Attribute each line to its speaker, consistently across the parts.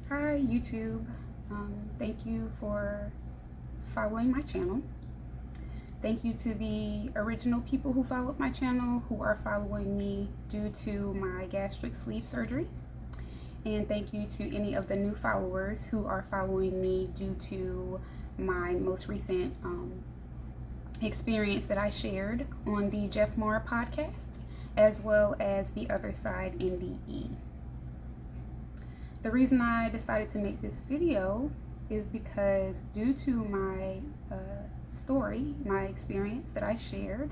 Speaker 1: Hi YouTube, thank you for following my channel. Thank you to the original people who followed my channel who are following me due to my gastric sleeve surgery. And thank you to any of the new followers who are following me due to my most recent experience that I shared on the Jeff Maher podcast, as well as the Other Side NDE. The reason I decided to make this video is because due to my story, my experience that I shared,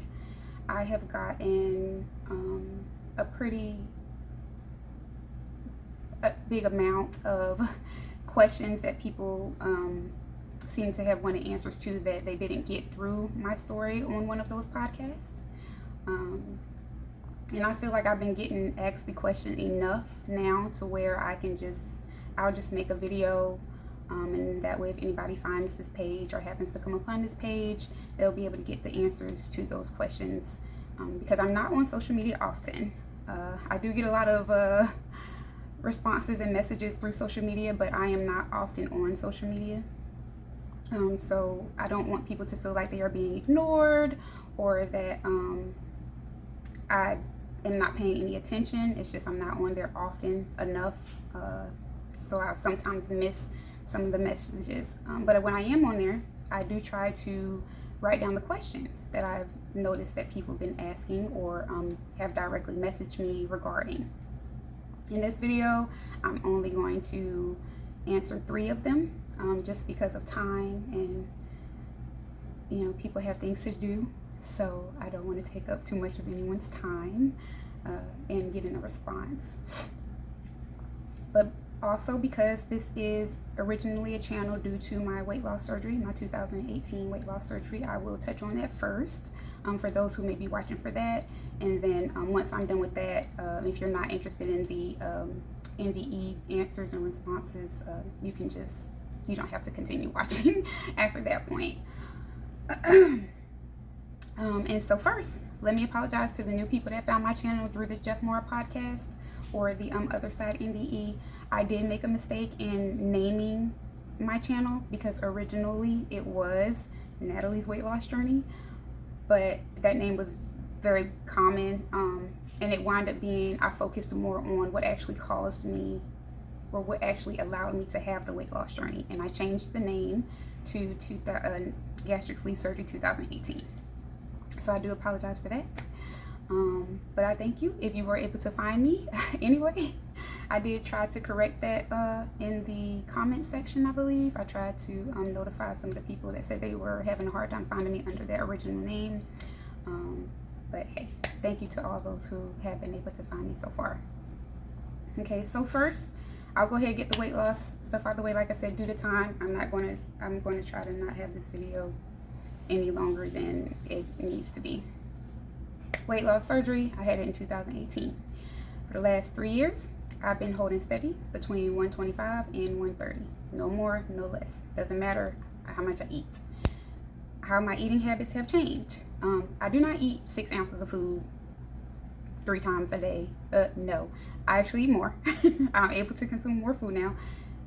Speaker 1: I have gotten a pretty big amount of questions that people seem to have wanted answers to that they didn't get through my story on one of those podcasts. And I feel like I've been getting asked the question enough now to where I'll just make a video, and that way if anybody finds this page or happens to come upon this page, they'll be able to get the answers to those questions, because I'm not on social media often. I do get a lot of responses and messages through social media, but I am not often on social media. So I don't want people to feel like they are being ignored or that I am not paying any attention. It's just I'm not on there often enough, so I sometimes miss some of the messages. But when I am on there, I do try to write down the questions that I've noticed that people have been asking or have directly messaged me regarding. In this video, I'm only going to answer 3 of them, just because of time, and people have things to do. So I don't want to take up too much of anyone's time in giving a response. But also because this is originally a channel due to my weight loss surgery, my 2018 weight loss surgery, I will touch on that first for those who may be watching for that. And then once I'm done with that, if you're not interested in the NDE answers and responses, you don't have to continue watching after that point. And so first, let me apologize to the new people that found my channel through the Jeff Maher podcast or the Other Side NDE. I did make a mistake in naming my channel because originally it was Natalie's Weight Loss Journey, but that name was very common, and it wound up being, I focused more on what actually caused me or what actually allowed me to have the weight loss journey, and I changed the name to Gastric Sleeve Surgery 2018. So I do apologize for that, but I thank you if you were able to find me. Anyway, I did try to correct that in the comment section. I believe I tried to notify some of the people that said they were having a hard time finding me under their original name, but hey, thank you to all those who have been able to find me so far. Okay, so first I'll go ahead and get the weight loss stuff out of the way. Like I said, due to time, I'm going to try to not have this video any longer than it needs to be. Weight loss surgery, I had it in 2018. For the last 3 years, I've been holding steady between 125 and 130. No more, no less. Doesn't matter how much I eat. How my eating habits have changed. I do not eat 6 ounces of food 3 times a day. No, I actually eat more. I'm able to consume more food now.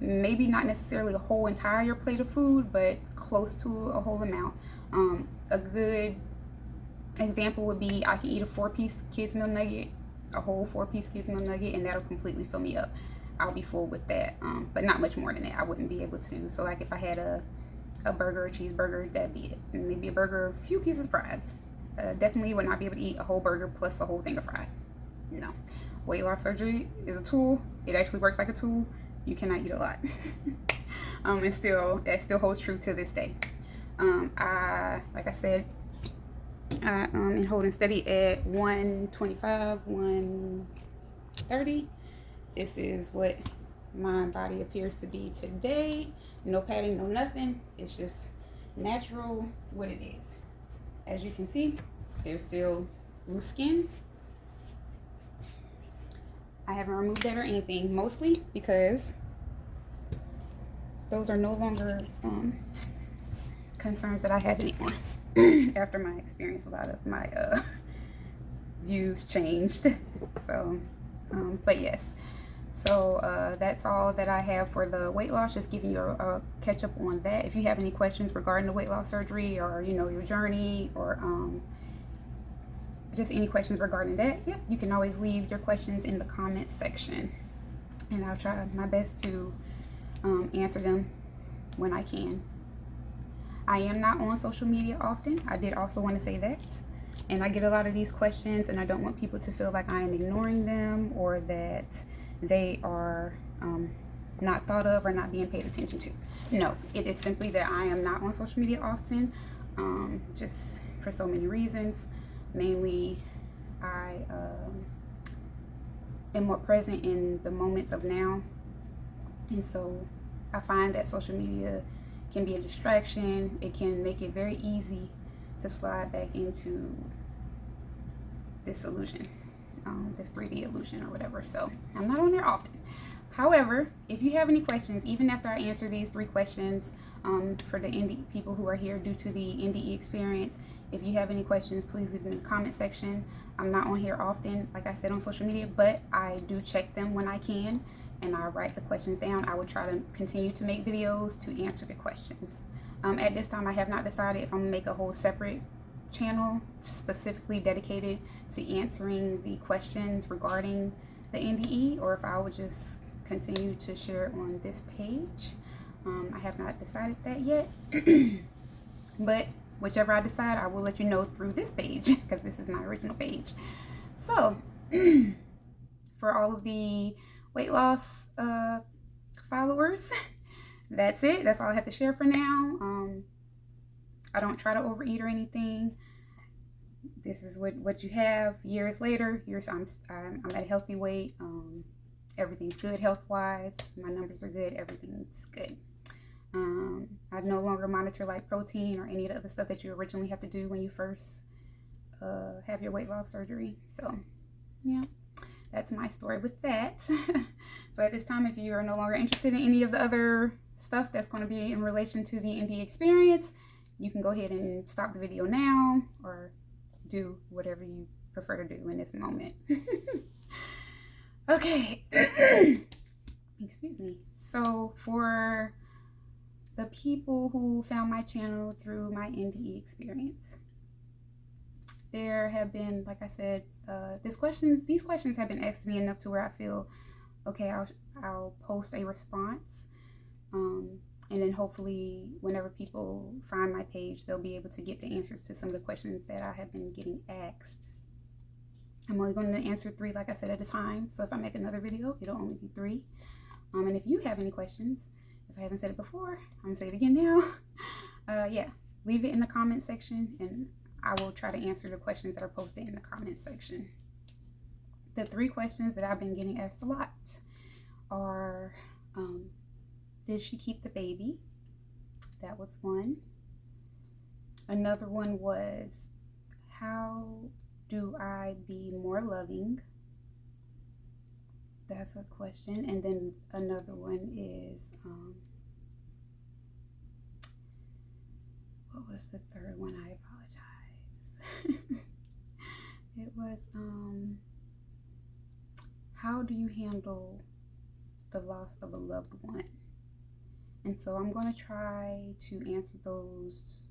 Speaker 1: Maybe not necessarily a whole entire plate of food, but close to a whole amount. A good example would be I can eat a 4-piece kids meal nugget, a whole 4-piece kids meal nugget, and that'll completely fill me up. I'll be full with that, but not much more than that. I wouldn't be able to. So like if I had a burger, a cheeseburger, that'd be it. Maybe a burger, a few pieces of fries. Definitely would not be able to eat a whole burger plus a whole thing of fries. No. Weight loss surgery is a tool. It actually works like a tool. You cannot eat a lot. And that still holds true to this day. Like I said, I am holding steady at 125, 130. This is what my body appears to be today. No padding, no nothing. It's just natural what it is. As you can see, there's still loose skin. I haven't removed that or anything, mostly because those are no longer concerns that I have anymore. After my experience, a lot of my views changed. So, but yes. So that's all that I have for the weight loss, just giving you a catch up on that. If you have any questions regarding the weight loss surgery, or your journey, or just any questions regarding that, yep, you can always leave your questions in the comments section, and I'll try my best to answer them when I can. I am not on social media often. I did also want to say that. And I get a lot of these questions, and I don't want people to feel like I am ignoring them, or that they are not thought of or not being paid attention to. No, it is simply that I am not on social media often, just for so many reasons. Mainly, I am more present in the moments of now, and so I find that social media can be a distraction. It can make it very easy to slide back into this illusion, this 3D illusion or whatever. So I'm not on there often. However, if you have any questions, even after I answer these 3 questions for the NDE people who are here due to the NDE experience, if you have any questions, please leave them in the comment section. I'm not on here often, like I said, on social media, but I do check them when I can, and I write the questions down. I will try to continue to make videos to answer the questions. At this time, I have not decided if I'm gonna make a whole separate channel specifically dedicated to answering the questions regarding the NDE, or if I would just continue to share it on this page. I have not decided that yet, but whichever I decide, I will let you know through this page, because this is my original page. So for all of the weight loss followers, that's it. That's all I have to share for now. I don't try to overeat or anything. This is what you have years later. I'm at a healthy weight. Everything's good health-wise. My numbers are good. Everything's good. I no longer monitor like protein or any of the other stuff that you originally have to do when you first have your weight loss surgery. So yeah, that's my story with that. So at this time, if you are no longer interested in any of the other stuff that's going to be in relation to the NDE experience, you can go ahead and stop the video now, or do whatever you prefer to do in this moment. Okay. Excuse me. So for the people who found my channel through my NDE experience, there have been, like I said, these questions have been asked to me enough to where I feel, okay, I'll post a response, and then hopefully whenever people find my page, they'll be able to get the answers to some of the questions that I have been getting asked. I'm only going to answer 3, like I said, at a time. So if I make another video, it'll only be 3. And if you have any questions, if I haven't said it before, I'm going to say it again now. Yeah, leave it in the comment section, and I will try to answer the questions that are posted in the comment section. The 3 questions that I've been getting asked a lot are, did she keep the baby? That was one. Another one was, how do I be more loving? That's a question. And then another one is, what was the third one? I apologize. It was, how do you handle the loss of a loved one? And so I'm going to try to answer those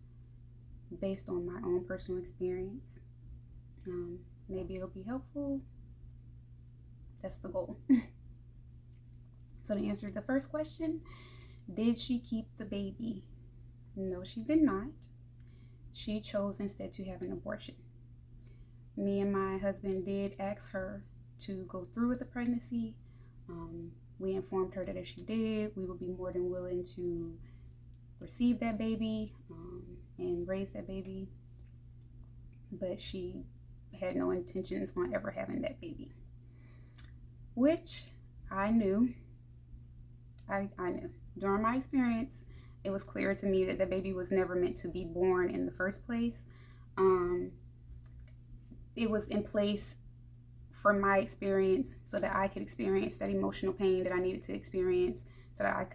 Speaker 1: based on my own personal experience. Maybe it'll be helpful. That's the goal. So to answer the first question, did she keep the baby? No, she did not. She chose instead to have an abortion. Me and my husband did ask her to go through with the pregnancy. We informed her that if she did, we would be more than willing to receive that baby and raise that baby. But she had no intentions on ever having that baby, which I knew. I knew. During my experience, it was clear to me that the baby was never meant to be born in the first place. It was in place from my experience so that I could experience that emotional pain that I needed to experience, so that I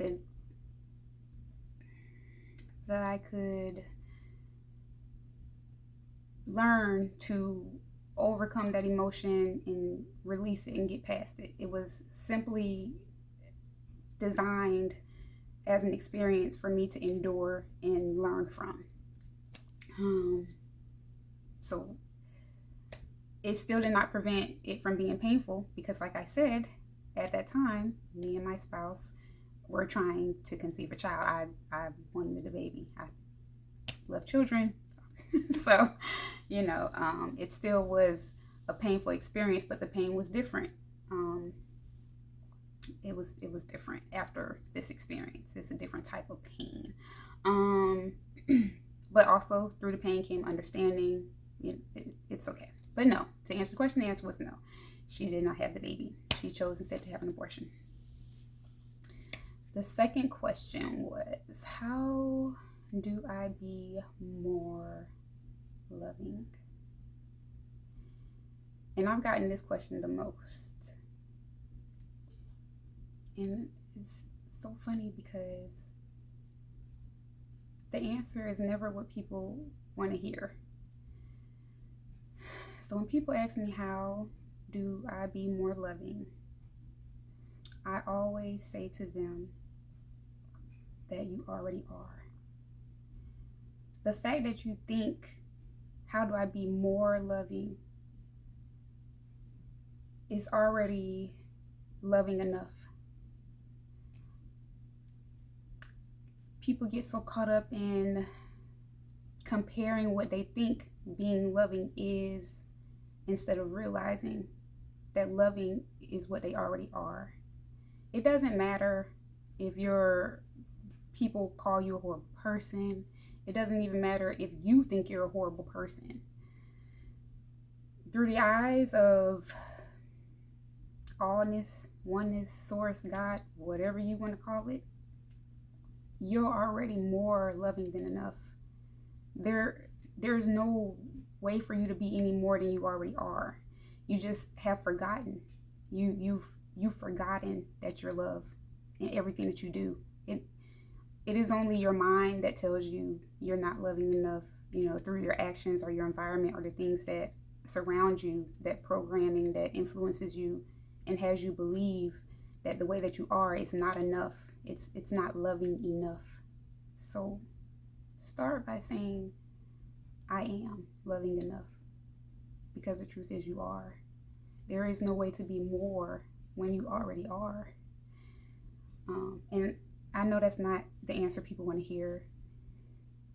Speaker 1: could learn to overcome that emotion and release it and get past it. It was simply designed as an experience for me to endure and learn from. So it still did not prevent it from being painful, because like I said, at that time, me and my spouse were trying to conceive a child. I wanted a baby. I love children. So, it still was a painful experience, but the pain was different. It was different after this experience. It's a different type of pain. But also through the pain came understanding. It's okay. But no, to answer the question, the answer was no. She did not have the baby. She chose instead to have an abortion. The second question was, how do I be more loving? And I've gotten this question the most. And it's so funny because the answer is never what people want to hear. So when people ask me, how do I be more loving? I always say to them that you already are. The fact that you think, how do I be more loving, is already loving enough. People get so caught up in comparing what they think being loving is, instead of realizing that loving is what they already are. It doesn't matter if people call you a horrible person. It doesn't even matter if you think you're a horrible person. Through the eyes of allness, oneness, source, God, whatever you want to call it, you're already more loving than enough. There's no way for you to be any more than you already are. You just have forgotten. You've forgotten that you're loved in everything that you do. It is only your mind that tells you you're not loving enough, through your actions or your environment or the things that surround you, that programming that influences you and has you believe that the way that you are is not enough. It's not loving enough. So start by saying, I am loving enough, because the truth is you are. There is no way to be more when you already are. And I know that's not the answer people want to hear.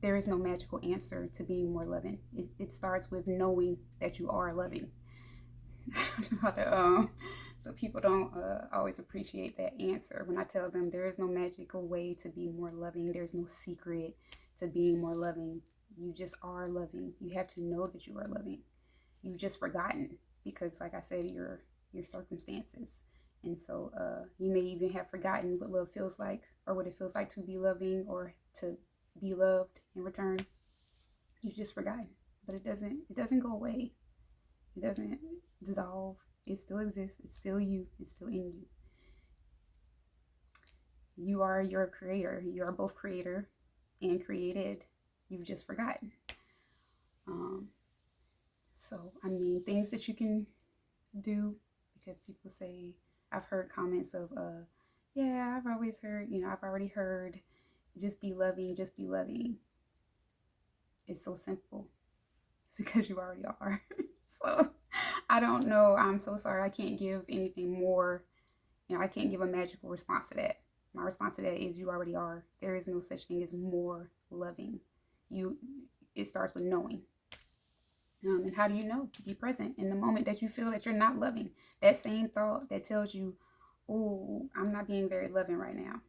Speaker 1: There is no magical answer to being more loving. It starts with knowing that you are loving. So people don't always appreciate that answer when I tell them there is no magical way to be more loving. There's no secret to being more loving. You just are loving. You have to know that you are loving. You've just forgotten, because like I said, your circumstances. And so you may even have forgotten what love feels like, or what it feels like to be loving or to be loved in return. You've just forgotten. But it doesn't go away. It doesn't dissolve. It still exists. It's still you. It's still in you. You are your creator. You are both creator and created. You've just forgotten. So, things that you can do, because people say, I've heard comments of, yeah, I've always heard, I've already heard, just be loving, just be loving. It's so simple. It's because you already are. So, I don't know. I'm so sorry. I can't give anything more. I can't give a magical response to that. My response to that is you already are. There is no such thing as more loving. It starts with knowing. And how do you know? Be present in the moment that you feel that you're not loving. That same thought that tells you, oh, I'm not being very loving right now,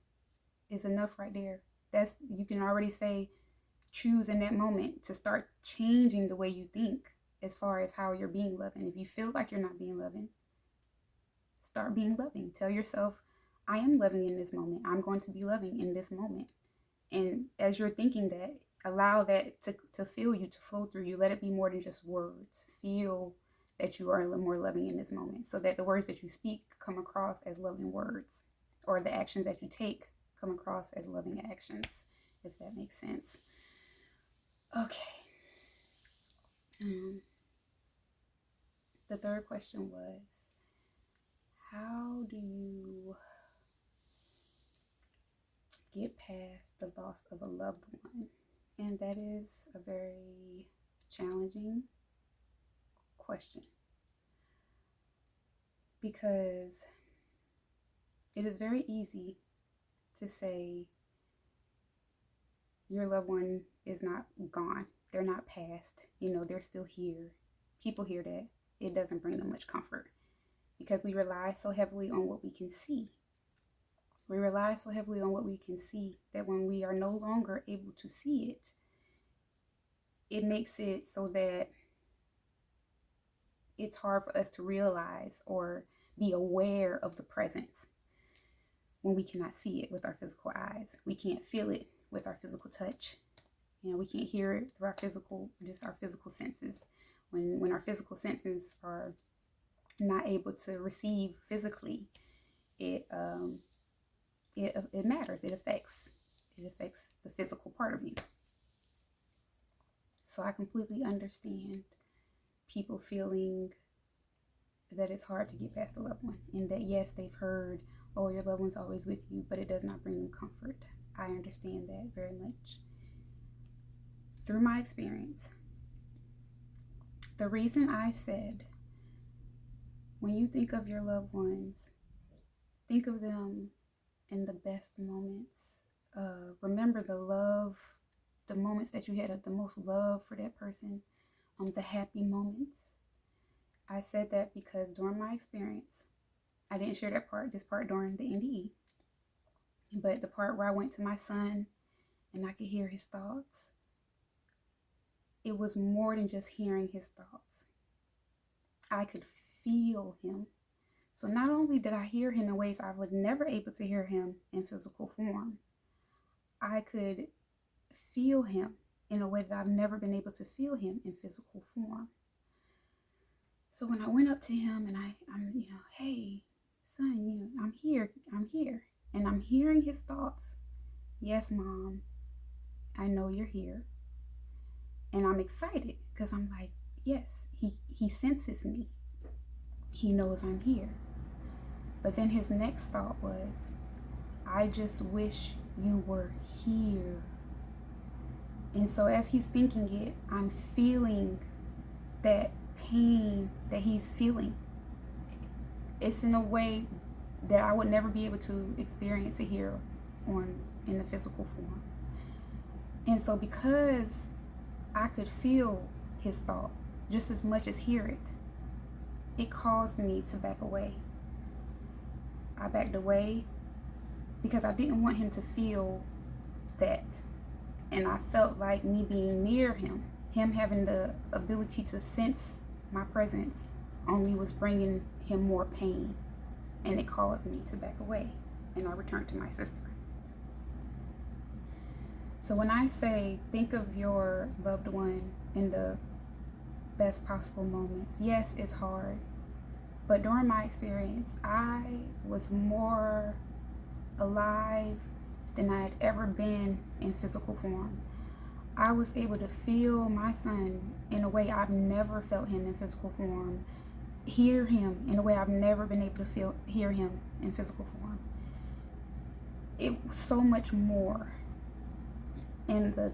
Speaker 1: is enough right there. You can already say, choose in that moment to start changing the way you think as far as how you're being loving. If you feel like you're not being loving, start being loving. Tell yourself, I am loving in this moment. I'm going to be loving in this moment. And as you're thinking that, allow that to feel you, to flow through you. Let it be more than just words. Feel that you are more loving in this moment, so that the words that you speak come across as loving words, or the actions that you take come across as loving actions, if that makes sense. Okay. The third question was, how do you get past the loss of a loved one? And that is a very challenging question, because it is very easy to say your loved one is not gone. They're not past. They're still here. People hear that. It doesn't bring them much comfort because we rely so heavily on what we can see. We rely so heavily on what we can see that when we are no longer able to see it, it makes it so that it's hard for us to realize or be aware of the presence when we cannot see it with our physical eyes. We can't feel it with our physical touch. We can't hear it through our physical senses. When our physical senses are not able to receive physically, it matters. It affects the physical part of you. So I completely understand people feeling that it's hard to get past a loved one, and that yes, they've heard, oh, your loved one's always with you, but it does not bring them comfort. I understand that very much. Through my experience, the reason I said, when you think of your loved ones, think of them in the best moments. Remember the love, the moments that you had the most love for that person, the happy moments. I said that because during my experience, I didn't share this part during the NDE, but the part where I went to my son and I could hear his thoughts, it was more than just hearing his thoughts. I could feel him. So not only did I hear him in ways I was never able to hear him in physical form, I could feel him in a way that I've never been able to feel him in physical form. So when I went up to him and I'm hey, son, I'm here. And I'm hearing his thoughts. Yes, Mom, I know you're here. And I'm excited because I'm like, yes, he senses me. He knows I'm here. But then his next thought was, I just wish you were here. And so as he's thinking it, I'm feeling that pain that he's feeling. It's in a way that I would never be able to experience it here in the physical form. And so because I could feel his thought just as much as hear it, it caused me to back away. I backed away because I didn't want him to feel that. And I felt like me being near him having the ability to sense my presence, only was bringing him more pain. And it caused me to back away. And I returned to my sister. So when I say think of your loved one in the best possible moments, yes, it's hard. But during my experience, I was more alive than I had ever been in physical form. I was able to feel my son in a way I've never felt him in physical form, hear him in a way I've never been able to hear him in physical form. It was so much more. And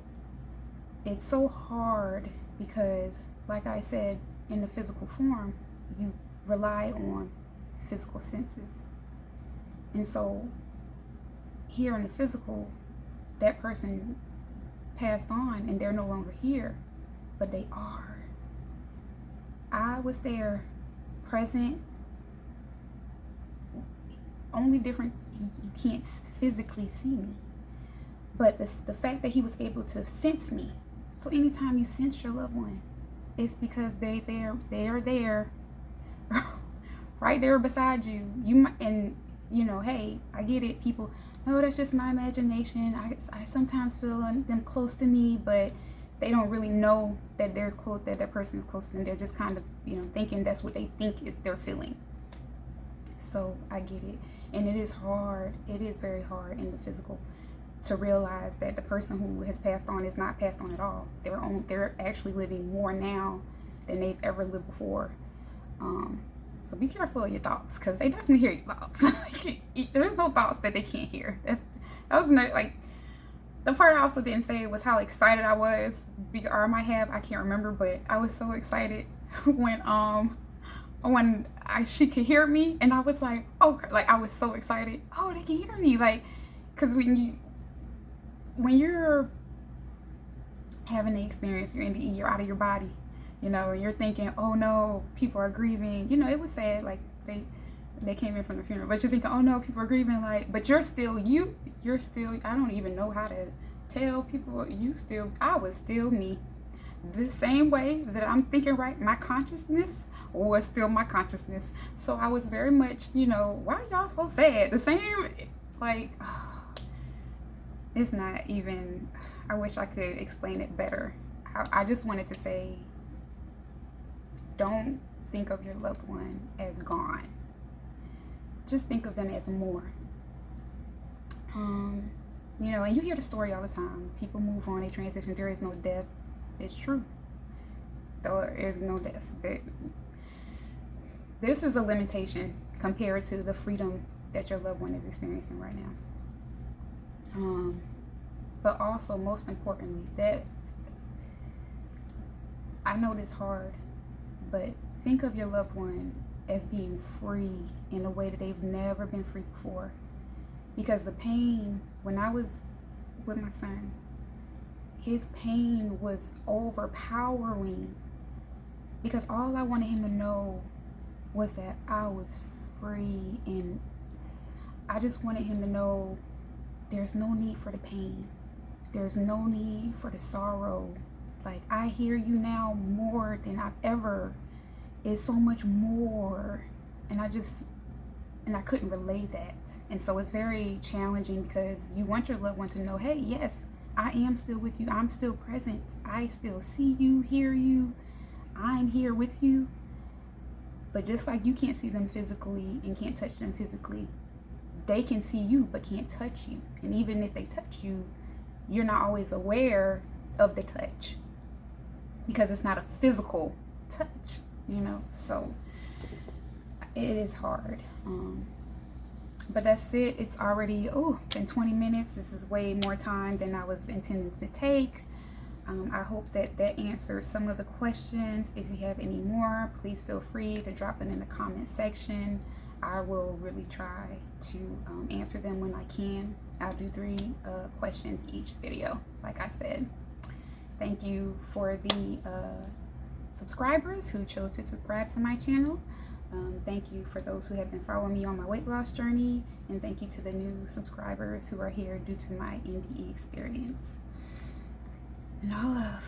Speaker 1: it's so hard because, like I said, in the physical form, you rely on physical senses. And so here in the physical, that person passed on and they're no longer here, but they are. I was there, present. Only difference, you can't physically see me. But the fact that he was able to sense me. So anytime you sense your loved one, it's because they are there, right there beside you. You might, and hey, I get it. People, no, that's just my imagination. I sometimes feel them close to me, but they don't really know that they're close, that that person is close to them. They're just kind of, thinking that's what they think they're feeling. So I get it, and it is hard. It is very hard in the physical to realize that the person who has passed on is not passed on at all. They're actually living more now than they've ever lived before. So be careful of your thoughts, because they definitely hear your thoughts. There's no thoughts that they can't hear. That was not, like, the part I also didn't say was how excited I was, or I might have, I can't remember, but I was so excited when she could hear me, and I was like, oh, like, I was so excited. Oh, they can hear me, like, because when you're having the experience, you're NDE, you're out of your body, you know, and you're thinking, oh no, people are grieving, you know, it was sad, like, they came in from the funeral, but you're thinking, oh no, people are grieving, like, but you're still, I don't even know how to tell people, I was still me. The same way that I'm thinking, right, my consciousness was still my consciousness. So I was very much, you know, why y'all so sad? The same, like, it's not even, I wish I could explain it better. I just wanted to say, don't think of your loved one as gone. Just think of them as more. You know, and you hear the story all the time. People move on, they transition, there is no death. It's true. There is no death. This is a limitation compared to the freedom that your loved one is experiencing right now. But also, most importantly, that I know this hard, but think of your loved one as being free in a way that they've never been free before. Because the pain, when I was with my son, his pain was overpowering, because all I wanted him to know was that I was free, and I just wanted him to know there's no need for the pain. There's no need for the sorrow. Like, I hear you now more than I've ever. It's so much more. And I couldn't relay that. And so it's very challenging, because you want your loved one to know, hey, yes, I am still with you. I'm still present. I still see you, hear you. I'm here with you. But just like you can't see them physically and can't touch them physically, they can see you but can't touch you. And even if they touch you, you're not always aware of the touch, because it's not a physical touch, you know. So it is hard. But that's it. It's already been 20 minutes. This is way more time than I was intending to take. I hope that answers some of the questions. If you have any more, please feel free to drop them in the comment section. I will really try to answer them when I can. I'll do 3 questions each video, like I said. Thank you for the subscribers who chose to subscribe to my channel. Thank you for those who have been following me on my weight loss journey, and thank you to the new subscribers who are here due to my NDE experience. And all love.